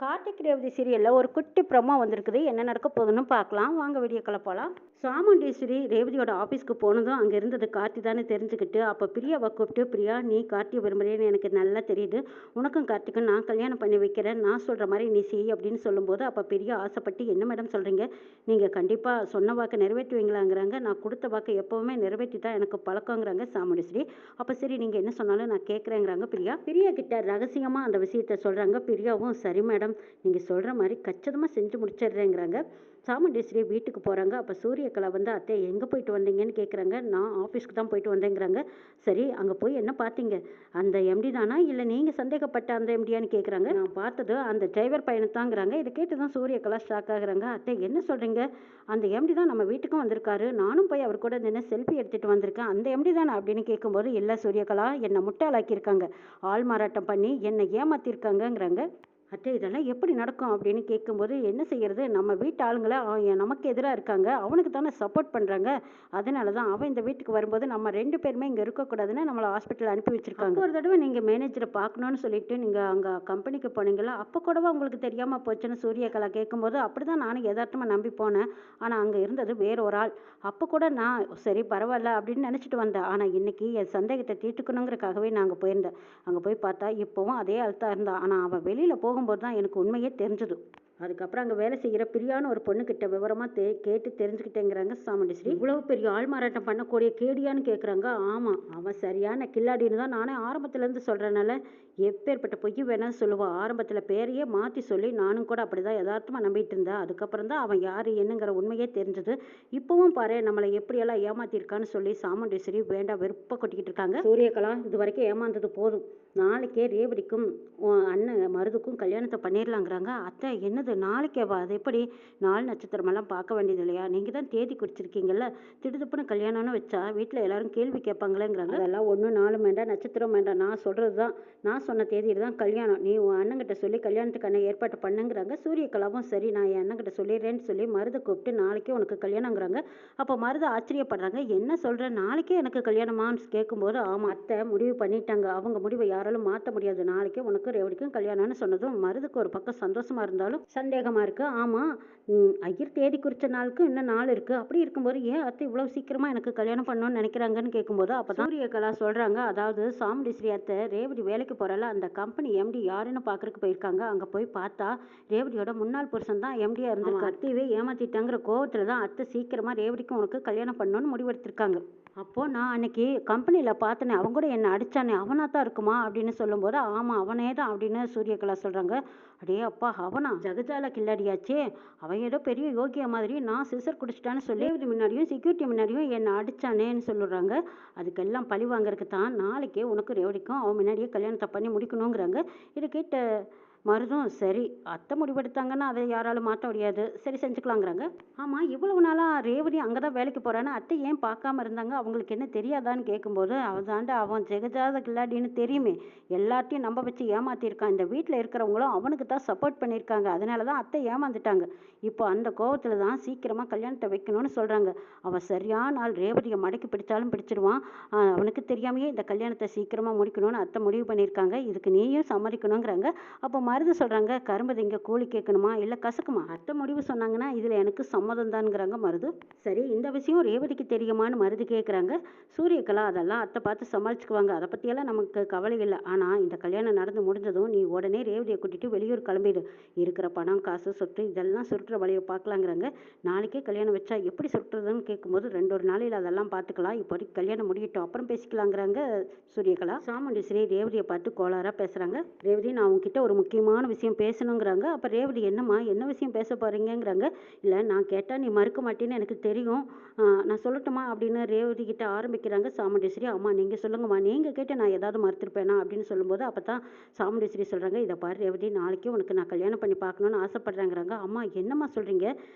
கார்த்திக் ரேவதி சீரியலில் ஒரு குட்டி ப்ரொமோ வந்திருக்குது. என்ன நடக்க போகுதுன்னு பார்க்கலாம். வாங்க வீடியோக்குள்ள போகலாம். சாமுண்டீஸ்வரி ரேவதியோட ஆஃபீஸ்க்கு போனதும் அங்கே இருந்தது கார்த்தி தானே தெரிஞ்சுக்கிட்டு, அப்போ பிரியாவை கூப்பிட்டு, பிரியா நீ கார்த்தியை விரும்புகிறேன்னு எனக்கு நல்லா தெரியுது, உனக்கும் கார்த்திக்கும் நான் கல்யாணம் பண்ணி வைக்கிறேன், நான் சொல்கிற மாதிரி நீ செய் அப்படின்னு சொல்லும்போது, அப்போ பிரியா ஆசைப்பட்டு என்ன மேடம் சொல்கிறீங்க, நீங்கள் கண்டிப்பாக சொன்ன வாக்கை நிறைவேற்றுவீங்களாங்கிறாங்க. நான் கொடுத்த வாக்கை எப்போவுமே நிறைவேற்றி தான் எனக்கு பழக்கங்கிறாங்க சாமுண்டீஸ்வரி. அப்போ சரி நீங்கள் என்ன சொன்னாலும் நான் கேட்குறேங்கிறாங்க பிரியா. பிரியா கிட்ட ரகசியமாக அந்த விஷயத்த சொல்கிறாங்க. பிரியாவும் சரி மேடம் நீங்கள் சொல்கிற மாதிரி கச்சிதமாக செஞ்சு முடிச்சிடுறேங்கிறாங்க. சாமுண்டீஸ்வரி வீட்டுக்கு போகிறாங்க. அப்போ சூரியகலா வந்து அத்தை எங்கே போயிட்டு வந்தீங்கன்னு கேட்குறாங்க. நான் ஆஃபீஸ்க்கு தான் போயிட்டு வந்தேங்கிறாங்க. சரி அங்கே போய் என்ன பார்த்தீங்க, அந்த எம்டி தானா இல்லை நீங்கள் சந்தேகப்பட்ட அந்த எம்டியான்னு கேட்குறாங்க. நான் பார்த்தது அந்த டிரைவர் பையனைத்தாங்கிறாங்க. இதை கேட்டு தான் சூரியகலா ஷாக் ஆகுறாங்க. அத்தை என்ன சொல்கிறீங்க, அந்த எம்டி தான் நம்ம வீட்டுக்கும் வந்திருக்காரு, நானும் போய் அவர் கூட நின்று செல்ஃபி எடுத்துகிட்டு வந்திருக்கேன், அந்த எம்டி தானே அப்படின்னு கேட்கும்போது, இல்லை சூரியகலா என்னை முட்டாளாக்கியிருக்காங்க, ஆள் மாறாட்டம் பண்ணி என்னை ஏமாற்றிருக்காங்கங்கிறாங்க. அத்தை இதெல்லாம் எப்படி நடக்கும் அப்படின்னு கேட்கும்போது, என்ன செய்யறது, நம்ம வீட்டு ஆளுங்களை நமக்கு எதிராக இருக்காங்க, அவனுக்கு தானே சப்போர்ட் பண்ணுறாங்க, அதனால தான் அவன் இந்த வீட்டுக்கு வரும்போது நம்ம 2 பேருமே இங்கே இருக்கக்கூடாதுன்னு நம்மளை ஹாஸ்பிட்டல் அனுப்பி வச்சுருக்காங்க. ஒரு தடவை நீங்கள் மேனேஜரை பார்க்கணுன்னு சொல்லிட்டு நீங்கள் அங்கே கம்பெனிக்கு போனீங்களா, அப்போ கூடவா உங்களுக்கு தெரியாமல் போச்சுன்னு சூரியகலா கேட்கும்போது, அப்படி தான் நானும் யதார்த்தமாக நம்பி போனேன், ஆனால் அங்கே இருந்தது வேற ஒரு ஆள், அப்போ கூட நான் சரி பரவாயில்ல அப்படின்னு நினச்சிட்டு வந்தேன், ஆனால் இன்னைக்கு என் சந்தேகத்தை தீர்த்துக்கணுங்கிறக்காகவே நான் அங்கே போயிருந்தேன். அங்கே போய் பார்த்தா இப்போவும் அதே ஆள் தான் இருந்தான், ஆனால் அவன் வெளியில் போகும்போது தான் எனக்கு உண்மையே தெரிஞ்சது. அதுக்கப்புறம் அங்கே வேலை செய்கிற பிரியான்னு ஒரு பொண்ணுக்கிட்ட விவரமாக கேட்டு தெரிஞ்சுக்கிட்டேங்கிறாங்க சாமுண்டீஸ்வரி. இவ்வளவு பெரிய ஆள் மாறாட்டம் பண்ணக்கூடிய கேடியான்னு கேட்குறாங்க. ஆமாம் அவன் சரியான கில்லாடின்னு தான் நானே ஆரம்பத்துலேருந்து சொல்கிறனால, எப்பேற்பட்ட பொய் வேணாலும் சொல்லுவான். ஆரம்பத்தில் பேரையே மாற்றி சொல்லி நானும் கூட அப்படி தான் யதார்த்தமாக நம்பிட்டு இருந்தேன். அதுக்கப்புறம் தான் அவன் யார் என்னங்கிற உண்மையே தெரிஞ்சது. இப்போவும் பாரு நம்மளை எப்படியெல்லாம் ஏமாத்திருக்கான்னு சொல்லி சாமுண்டீஸ்வரி வேண்டாம் வெறுப்பாக கொட்டிக்கிட்டு இருக்காங்க. சூரியகலா இது வரைக்கும் ஏமாந்தது போதும், நாளைக்கே ரேவதிக்கும் அண்ணன் மருதுக்கும் கல்யாணத்தை பண்ணிடலாங்கிறாங்க. அத்தை என்னது நாளைக்கேவா, அது எப்படி, நாள் நட்சத்திரமெல்லாம் பார்க்க வேண்டியது இல்லையா, நீங்கள் தான் தேதி குறிச்சிருக்கீங்கல்ல, திடுதுப்புன்னு கல்யாணம்னு வச்சா வீட்டில் எல்லாரும் கேள்வி கேட்பாங்களேங்கிறாங்க. அதெல்லாம் ஒன்றும் நாளும் வேண்டாம் நட்சத்திரம் வேண்டாம், நான் சொல்கிறது தான், நான் சொன்ன தேதியில் தான் கல்யாணம், நீ உன் அண்ணங்கிட்ட சொல்லி கல்யாணத்துக்கான ஏற்பாடு பண்ணுங்கிறாங்க. சூரியகலாவும் சரி நான் என் அண்ணங்கிட்ட சொல்லிடுறேன்னு சொல்லி மருதை கூப்பிட்டு நாளைக்கே உனக்கு கல்யாணங்கிறாங்க. அப்போ மருது ஆச்சரியப்படுறாங்க. என்ன சொல்கிற, நாளைக்கே எனக்கு கல்யாணமான்னு கேட்கும்போது, ஆமாம் அத்தை முடிவு பண்ணிட்டாங்க, அவங்க முடிவை யாராலும் மாற்ற முடியாது, நாளைக்கே உனக்கு ரேவதிக்கும் கல்யாணம்னு சொன்னதும் மருதுக்கு ஒரு பக்கம் சந்தோஷமாக இருந்தாலும் சந்தேகமாக இருக்குது. ஆமாம் ஐயர் தேதி குறித்த நாளுக்கு இன்னும் நாள் இருக்குது, அப்படி இருக்கும்போது ஏன் அத்தை இவ்வளோ சீக்கிரமாக எனக்கு கல்யாணம் பண்ணணும்னு நினைக்கிறாங்கன்னு கேட்கும்போது, அப்போ தான் சூரியகலா சொல்கிறாங்க, அதாவது சாமுண்டீஸ்வரி அத்தை ரேவதி வேலைக்கு போகிறால அந்த கம்பெனி எம்டி யாருன்னு பார்க்குறக்கு போயிருக்காங்க. அங்கே போய் பார்த்தா ரேவதியோட முன்னாள் புருஷன் தான் எம்டியாக இருந்திருக்கு. அத்தையவே ஏமாற்றிட்டாங்கிற கோவத்தில் தான் அத்தை சீக்கிரமாக ரேவதிக்கும் உனக்கு கல்யாணம் பண்ணணும்னு முடிவெடுத்திருக்காங்க. அப்போது நான் அன்னைக்கு கம்பெனியில் பார்த்தனே, அவங்க கூட என்னை அடித்தானே அவனாக தான் இருக்குமா அப்படின்னு சொல்லும்போது, ஆமாம் அவனே தான் அப்படின்னு சூரியகலா சொல்கிறாங்க. அடே அப்பா அவனா ஜகஜால கில்லாடியாச்சே, அவன் ஏதோ பெரிய யோகியா மாதிரி நான் சிசர் குடிச்சிட்டான்னு சொல்லி முன்னாடியும் செக்யூரிட்டி முன்னாடியும் என்னை அடித்தானேன்னு சொல்லுறாங்க. அதுக்கெல்லாம் பழி வாங்கறதுக்கு தான் நாளைக்கே உனக்கு ரேவதிக்கும் அவன் முன்னாடியே கல்யாணத்தை பண்ணி முடிக்கணுங்கிறாங்க. இதை கேட்ட மருதும் சரி அத்தை முடிவெடுத்தாங்கன்னா அதை யாராலும் மாற்ற முடியாது, சரி செஞ்சுக்கலாங்கிறாங்க. ஆமாம் இவ்வளவு நாளாக ரேவதி அங்கே தான் வேலைக்கு போகிறான்னு அத்தை ஏன் பார்க்காம இருந்தாங்க, அவங்களுக்கு என்ன தெரியாதான்னு கேட்கும்போது, அவதாண்ட அவன் ஜெகஜாத கில்லாடின்னு தெரியுமே, எல்லாத்தையும் நம்ப வச்சு ஏமாத்திருக்கான், இந்த வீட்டில் இருக்கிறவங்களும் அவனுக்கு தான் சப்போர்ட் பண்ணியிருக்காங்க, அதனால தான் அத்தை ஏமாந்துட்டாங்க. இப்போ அந்த கோவத்தில் தான் சீக்கிரமாக கல்யாணத்தை வைக்கணும்னு சொல்கிறாங்க. அவன் சரியான ஆள், ரேவதியை மடக்கி பிடிச்சாலும் பிடிச்சிடுவான், அவனுக்கு தெரியாமையே இந்த கல்யாணத்தை சீக்கிரமாக முடிக்கணும்னு அத்தை முடிவு பண்ணியிருக்காங்க, இதுக்கு நீயும் சம்மதிக்கணுங்கிறாங்க. அப்போ மருது சொல்கிறாங்க, கரும்பு திங்க கூலி கேட்கணுமா இல்லை கசக்குமா, அத்தை முடிவு சொன்னாங்கன்னா இதில் எனக்கு சம்மதம் தான்ங்கிறாங்க மருது. சரி இந்த விஷயம் ரேவதிக்கு தெரியுமான்னு மருது கேட்குறாங்க. சூரியகலா அதெல்லாம் அத்தை பார்த்து சமாளிச்சுக்குவாங்க, அதை பற்றியெல்லாம் நமக்கு கவலை இல்லை, ஆனால் இந்த கல்யாணம் நடந்து முடிஞ்சதும் நீ உடனே ரேவதியை கூட்டிகிட்டு வெளியூர் கிளம்பிடு, இருக்கிற பணம் காசு சொத்து இதெல்லாம் சுருட்டுற வழியை பார்க்கலாங்கிறாங்க. நாளைக்கே கல்யாணம் வச்சா எப்படி சுட்டுறதுன்னு கேட்கும்போது, 2 நாளையில் அதெல்லாம் பார்த்துக்கலாம், இப்போதைக்கு கல்யாணம் முடியட்டும் அப்புறம் பேசிக்கலாங்கிறாங்க சூரியகலா. சாமுண்டீஸ்வரி ரேவதியை பார்த்து கோளாறாக பேசுகிறாங்க. ரேவதி நான் உங்ககிட்ட ஒரு முக்கியமான விஷயம் பேசணுங்கிறாங்க. அப்போ ரேவதி என்னம்மா என்ன விஷயம் பேச போகிறீங்கிறாங்க. இல்லை நான் கேட்டால் நீ மறுக்க மாட்டேன்னு எனக்கு தெரியும், நான் சொல்லட்டுமா அப்படின்னு ரேவதி கிட்ட ஆரம்பிக்கிறாங்க சாமுண்டீஸ்வரி. அம்மா நீங்கள் சொல்லுங்கம்மா, நீங்கள் கேட்டு நான் ஏதாவது மறுத்துருப்பேனா அப்படின்னு சொல்லும்போது, அப்போ தான் சாமுண்டீஸ்வரி சொல்கிறாங்க, இதை பாரு ரேவதி நாளைக்கே உனக்கு நான் கல்யாணம் பண்ணி பார்க்கணுன்னு ஆசைப்படுறேங்கிறாங்க. அம்மா என்னம்மா சொல்கிறீங்க,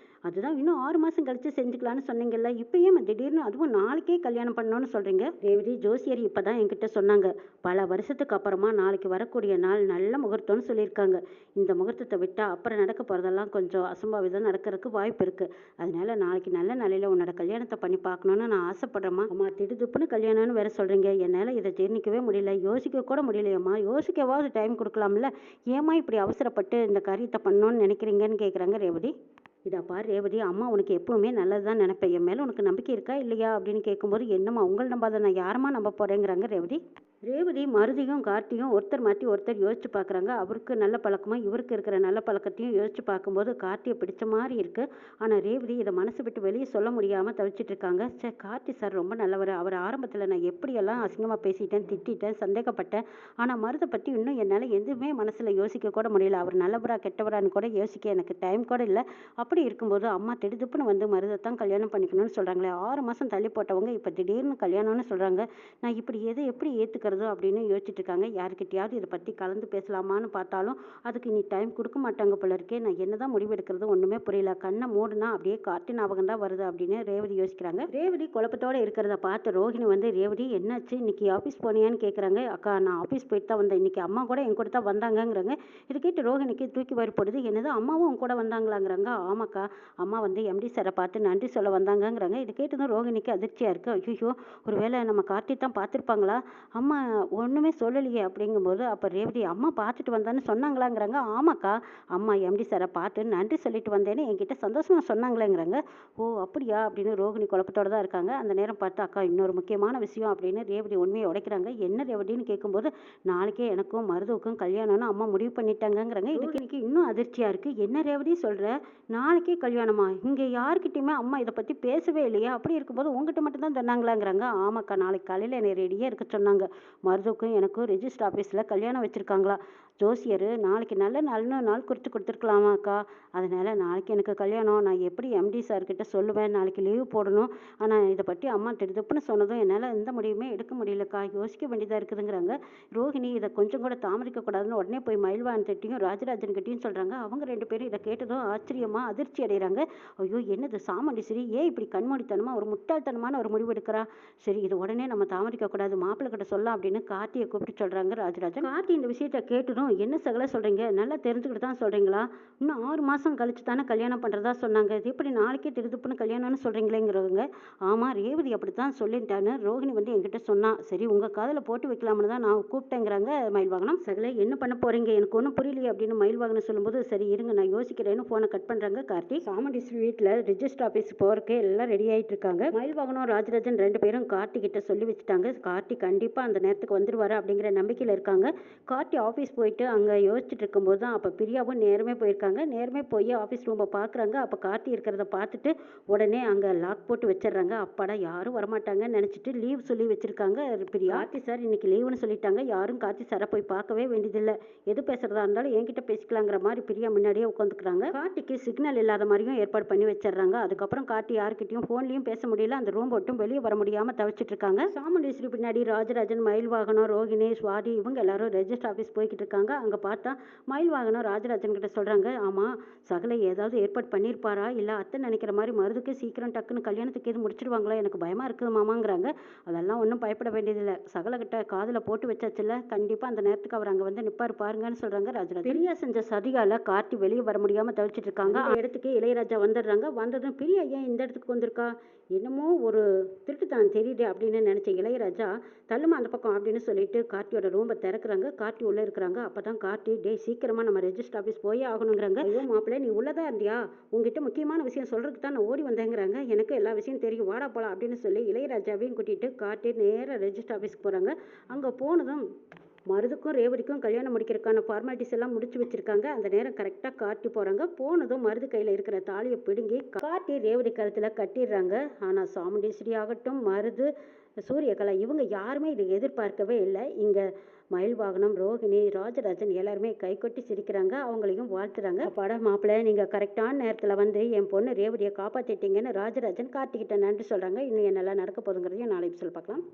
அதுதான் இன்னும் 6 மாதம் கழித்து செஞ்சுக்கலான்னு சொன்னீங்கல்ல, இப்போ ஏன் திடீர்னு அதுவும் நாளைக்கே கல்யாணம் பண்ணணும்னு சொல்கிறீங்க. ரேவதி ஜோசியர் இப்போ தான் என்கிட்ட சொன்னாங்க, பல வருஷத்துக்கு அப்புறமா நாளைக்கு வரக்கூடிய நாள் நல்ல முகூர்த்தம்னு சொல்லியிருக்காங்க, இருக்காங்க. இந்த முகூர்த்தத்தை விட்டால் அப்புறம் நடக்க போகிறதெல்லாம் கொஞ்சம் அசம்பாவிதம் நடக்கிறதுக்கு வாய்ப்பு இருக்குது. அதனால நாளைக்கு நல்ல நாளையில் உன்னோட கல்யாணத்தை பண்ணி பார்க்கணுன்னு நான் ஆசைப்படுறேம்மா. அம்மா திடுதுப்புன்னு கல்யாணம்னு வேற சொல்கிறீங்க. என்னால் இதை ஜீர்ணிக்கவே முடியல, யோசிக்க கூட முடியலையம்மா. யோசிக்கவாவது டைம் கொடுக்கலாம்ல. ஏம்மா இப்படி அவசரப்பட்டு இந்த காரியத்தை பண்ணணும்னு நினைக்கிறீங்கன்னு கேட்குறாங்க ரேவதி. இதா பார் ரேவதி, அம்மா உனக்கு எப்பவுமே நல்லது தான் நினைப்பேன். என் மேலே உனக்கு நம்பிக்கை இருக்கா இல்லையா அப்படின்னு கேட்கும்போது, என்னம்மா உங்களை நம்பாத நான் யாரம்மா நம்ப போகிறேங்கிறாங்க ரேவதி. ரேவதி மருதியும் கார்த்தியும் ஒருத்தர் மாற்றி ஒருத்தர் யோசிச்சு பார்க்குறாங்க. அவருக்கு நல்ல பழக்கமும் இவருக்கு இருக்கிற நல்ல பழக்கத்தையும் யோசிச்சு பார்க்கும்போது கார்த்தியை பிடிச்ச மாதிரி இருக்குது. ஆனால் ரேவதி இதை மனசு விட்டு வெளியே சொல்ல முடியாமல் தவிச்சிட்டு இருக்காங்க. சே, கார்த்தி சார் ரொம்ப நல்லவர். அவர் ஆரம்பத்தில் நான் எப்படியெல்லாம் அசிங்கமாக பேசிட்டேன், திட்டிட்டேன், சந்தேகப்பட்டேன். ஆனால் மருதை பற்றி இன்னும் என்னால் எதுவுமே மனசில் யோசிக்க கூட முடியல. அவர் நல்லவரா கெட்டவரான்னு கூட யோசிக்க எனக்கு டைம் கூட இல்லை. அப்படி இருக்கும்போது அம்மா திடுதுப்புன்னு வந்து மருதைத்தான் கல்யாணம் பண்ணிக்கணும்னு சொல்கிறாங்களே. 6 மாதம் தள்ளி போட்டவங்க இப்போ திடீர்னு கல்யாணம்னு சொல்கிறாங்க. நான் இப்படி எப்படி ஏற்றுக்கிறது அப்படின்னு யோசிச்சுட்டு இருக்காங்க. யாருக்கிட்டையாவது இதை பற்றி கலந்து பேசலாமான்னு பார்த்தாலும் அதுக்கு நீ டைம் கொடுக்க மாட்டாங்க போல இருக்கே. நான் என்னதான் முடிவு எடுக்கிறது ஒன்றுமே புரியல. கண்ணை மூடுனா அப்படியே கார்த்தி ஞாபகம் தான் வருது அப்படின்னு ரேவதி யோசிக்கிறாங்க. ரேவதி குழப்பத்தோடு இருக்கிறத பார்த்து ரோஹிணி வந்து, ரேவதி என்னாச்சு, இன்னைக்கு ஆஃபீஸ் போனியான்னு கேட்குறாங்க. அக்கா நான் ஆஃபீஸ் போயிட்டு தான் வந்தேன், இன்னைக்கு அம்மா கூட என் கூட தான் வந்தாங்கங்கிறாங்க. இது கேட்டு ரோஹிணிக்கு தூக்கி வாரி போடுது. என்னது, அம்மாவும் உன் கூட வந்தாங்களாங்கிறாங்க. ஆமாக்கா, அம்மா வந்து எம்டி சாரை பார்த்து நன்றி சொல்ல வந்தாங்கங்கிறாங்க. இது கேட்டதும் ரோஹிணிக்கு அதிர்ச்சியாக இருக்குது. ஐயோ, ஒருவேளை நம்ம கார்த்தி தான் பார்த்துருப்பாங்களா, அம்மா ஒன்றுமே சொல்லலையே அப்படிங்கும்போது, அப்போ ரேவதி அம்மா பார்த்துட்டு வந்தான்னு சொன்னாங்களாங்கிறாங்க. ஆமாக்கா, அம்மா எம்டி சாரை பார்த்து நன்றி சொல்லிட்டு வந்தேன்னு என்கிட்ட சந்தோஷமாக சொன்னாங்களேங்கிறாங்க. ஓ அப்படியா அப்படின்னு ரோஹிணி குழப்பத்தோடு தான் இருக்காங்க. அந்த நேரம் பார்த்து, அக்கா இன்னொரு முக்கியமான விஷயம் அப்படின்னு ரேவதி உண்மையை உடைக்கிறாங்க. என்ன ரேவதின்னு கேட்கும்போது, நாளைக்கே எனக்கும் மருதுவுக்கும் கல்யாணம்னு அம்மா முடிவு பண்ணிட்டாங்கங்கிறாங்க. இதுக்கு எனக்கு இன்னும் அதிர்ச்சியாக இருக்குது. என்ன ரேவதி சொல்கிற, நாளைக்கே கல்யாணமா, இங்கே யார்கிட்டையுமே அம்மா இதை பற்றி பேசவே இல்லையா, அப்படி இருக்கும்போது உங்ககிட்ட மட்டும்தான் சொன்னாங்களாங்கிறாங்க. ஆமாக்கா, நாளைக்கு காலையில் என்னை ரெடியாக இருக்க சொன்னாங்க. மருதுக்கும் எனக்கும் ரெஜிஸ்டர் ஆஃபீஸில் கல்யாணம் வச்சுருக்காங்களா. ஜோசியர் நாளைக்கு நல்ல நாள்னு நாள் குறித்து கொடுத்துருக்கலாமாக்கா. அதனால் நாளைக்கு எனக்கு கல்யாணம். நான் எப்படி எம்டி சார்கிட்ட சொல்லுவேன், நாளைக்கு லீவு போடணும். ஆனால் இதை பற்றி அம்மா திடுதுப்புன்னு சொன்னதும் என்னால் எந்த முடிவுமே எடுக்க முடியலக்கா, யோசிக்க வேண்டியதாக இருக்குதுங்கிறாங்க. ரோஹிணி இதை கொஞ்சம் கூட தாமதிக்கக்கூடாதுன்னு உடனே போய் மயில்வான்கிட்டையும் ராஜராஜன்கிட்டையும் சொல்கிறாங்க. அவங்க 2 பேரும் இதை கேட்டதும் ஆச்சரியமாக அதிர்ச்சி அடைகிறாங்க. ஐயோ, என்னது சாமுண்டீஸ்வரி, ஏன் இப்படி கண்மூடித்தனமாக ஒரு முட்டாள்தனமான ஒரு முடிவு எடுக்கிறா. சரி, இது உடனே நம்ம தாமதிக்கக்கூடாது, மாப்பிள்ளை கிட்ட சொல்லலாம் அப்படின்னு கார்த்தியை கூப்பிட்டு சொல்கிறாங்க ராஜராஜன். கார்த்தி இந்த விஷயத்தை கேட்டதும், என்ன சகல சொல்கிறீங்க, நல்லா தெரிஞ்சுக்கிட்டு தான் சொல்கிறீங்களா, இன்னும் 6 மாதம் கழிச்சு தானே கல்யாணம் பண்ணுறதா சொன்னாங்க, இது எப்படி நாளைக்கே திருதுப்புன்னு கல்யாணம்னு சொல்கிறீங்களேங்கிறவங்க. ஆமாம், ரேவதி அப்படி தான் சொல்லிட்டான்னு ரோஹிணி வந்து என்கிட்ட சொன்னா. சரி, உங்கள் காதில் போட்டு வைக்கலாம்னு தான் நான் கூப்பிட்டேங்கிறாங்க மயில்வாகனம். சகல என்ன பண்ண போகிறீங்க, எனக்கு ஒன்றும் புரியலையே அப்படின்னு மயில்வாகனம் சொல்லும்போது, சரி இருங்க நான் யோசிக்கிறேன்னு ஃபோனை கட் பண்ணுறாங்க கார்த்தி. சாமுண்டீஸ்வரி வீட்டில் ரிஜிஸ்டர் ஆஃபீஸ் போகிறக்கே எல்லாம் ரெடி ஆகிட்டு இருக்காங்க. மயில்வாகனம் ராஜராஜன் 2 பேரும் கார்த்தி கிட்ட சொல்லி வச்சுட்டாங்க. கார்த்தி கண்டிப்பாக அந்த நேரத்துக்கு வந்துடுவார் அப்படிங்கிற நம்பிக்கையில் இருக்காங்க. கார்த்தி ஆஃபீஸ் போயிட்டு அங்கே யோசிச்சுட்டு இருக்கும்போது தான் அப்போ பிரியாவும் நேரமே போயிருக்காங்க. நேரமே போய் ஆஃபீஸ் ரூமை பார்க்குறாங்க. அப்போ கார்த்தி இருக்கிறத பார்த்துட்டு உடனே அங்கே லாக் போட்டு வச்சிடுறாங்க. அப்பாடா யாரும் வரமாட்டாங்கன்னு நினச்சிட்டு லீவ் சொல்லி வச்சுருக்காங்க பிரியா. கார்த்தி சார் இன்னைக்கு லீவுன்னு சொல்லிட்டாங்க. யாரும் கார்த்தி சாரை போய் பார்க்கவே வேண்டியதில்லை. எது பேசுகிறதா இருந்தாலும் என்கிட்ட பேசிக்கலாங்கிற மாதிரி பிரியா முன்னாடியே உட்காந்துக்கிறாங்க. கார்த்திக்கு சிக்னல் இல்லாத மாதிரியும் ஏற்பாடு பண்ணி வச்சிடுறாங்க. அதுக்கப்புறம் கார்த்தி யாருக்கிட்டையும் ஃபோன்லேயும் பேச முடியல. அந்த ரூம் மட்டும் வெளியே வர முடியாமல் தவிச்சிட்டு இருக்காங்க. சாமுண்டீஸ்வரி பின்னாடி ராஜராஜன், மயில்வாகனம், ரோஹிணி, சுவாதி இவங்க எல்லாரும் ரெஜிஸ்டர் ஆஃபீஸ் போய்கிட்டு இருக்காங்க. அங்கே பார்த்தா மயில்வாகனம் ராஜராஜன் கிட்ட சொல்கிறாங்க, ஆமாம் சகலை ஏதாவது ஏற்பாடு பண்ணியிருப்பாரா, இல்லை அத்தை நினைக்கிற மாதிரி மருதுக்கு சீக்கிரம் டக்குன்னு கல்யாணத்துக்கு எது முடிச்சிடுவாங்களா, எனக்கு பயமாக இருக்குது மாமாங்கிறாங்க. அதெல்லாம் ஒன்றும் பயப்பட வேண்டியதில்லை, சகலகிட்ட காதில் போட்டு வச்சாச்சுல்ல, கண்டிப்பாக அந்த நேரத்துக்கு அவர் அங்கே வந்து நிற்பார் பாருங்கன்னு சொல்கிறாங்க ராஜராஜன். பிரியா செஞ்ச சதியால் கார்த்தி வெளியே வர முடியாமல் தவிச்சிட்டு இருக்காங்க. அந்த இடத்துக்கு இளையராஜா வந்துடுறாங்க. வந்ததும் பிரியா ஏன் இந்த இடத்துக்கு வந்திருக்கா, என்னமோ ஒரு திருட்டுத்தான் தெரியுது அப்படின்னு நினச்ச இளையராஜா, தள்ளுமா அந்த பக்கம் அப்படின்னு சொல்லிட்டு கார்த்தியோட ரூமை திறக்கிறாங்க. கார்த்தி உள்ளே இருக்கிறாங்க. அப்போ தான் கார்த்தி, டே சீக்கிரமாக நம்ம ரெஜிஸ்டர் ஆஃபீஸ் போயே ஆகணுங்கிறாங்க. ஐயோ மாப்பிள்ளை, நீ உள்ளதான் இருந்தியா, உங்ககிட்ட முக்கியமான விஷயம் சொல்கிறதுக்கு தான் நான் ஓடி வந்தேங்கிறாங்க. எனக்கு எல்லா விஷயம் தெரியும், வாடா போகலாம் அப்படின்னு சொல்லி இளையராஜாவையும் கூட்டிகிட்டு கார்த்தி நேராக ரெஜிஸ்டர் ஆஃபீஸ்க்கு போகிறாங்க. அங்கே போனதும் மருதுக்கும் ரேவதிக்கும் கல்யாணம் முடிக்கிறதுக்கான ஃபார்மாலிட்டிஸ் எல்லாம் முடிச்சு வச்சிருக்காங்க. அந்த நேரம் கரெக்டாக கார்த்தி போகிறாங்க. போனதும் மருது கையில் இருக்கிற தாலியை பிடுங்கி கார்த்தி ரேவதி கழுத்தில் கட்டிடுறாங்க. ஆனால் சாமுண்டீஸ்வரி ஆகட்டும், மருது, சூரியகலா இவங்க யாருமே இதை எதிர்பார்க்கவே இல்லை. இங்கே மயில்வாகனம், ரோஹிணி, ராஜராஜன் எல்லாருமே கைகொட்டி சிரிக்கிறாங்க. அவங்களையும் வாழ்த்துறாங்க. அப்பாடா மாப்பிள்ளை, நீங்கள் கரெக்டான நேரத்தில் வந்து என் பொண்ணு ரேவதியை காப்பாற்றிட்டீங்கன்னு ராஜராஜன் கார்த்திகிட்ட நன்றி சொல்கிறாங்க. இன்னும் என்னெல்லாம் நடக்க போகுதுங்கிறதையும் நாளைக்கு சொல்லி பார்க்கலாம்.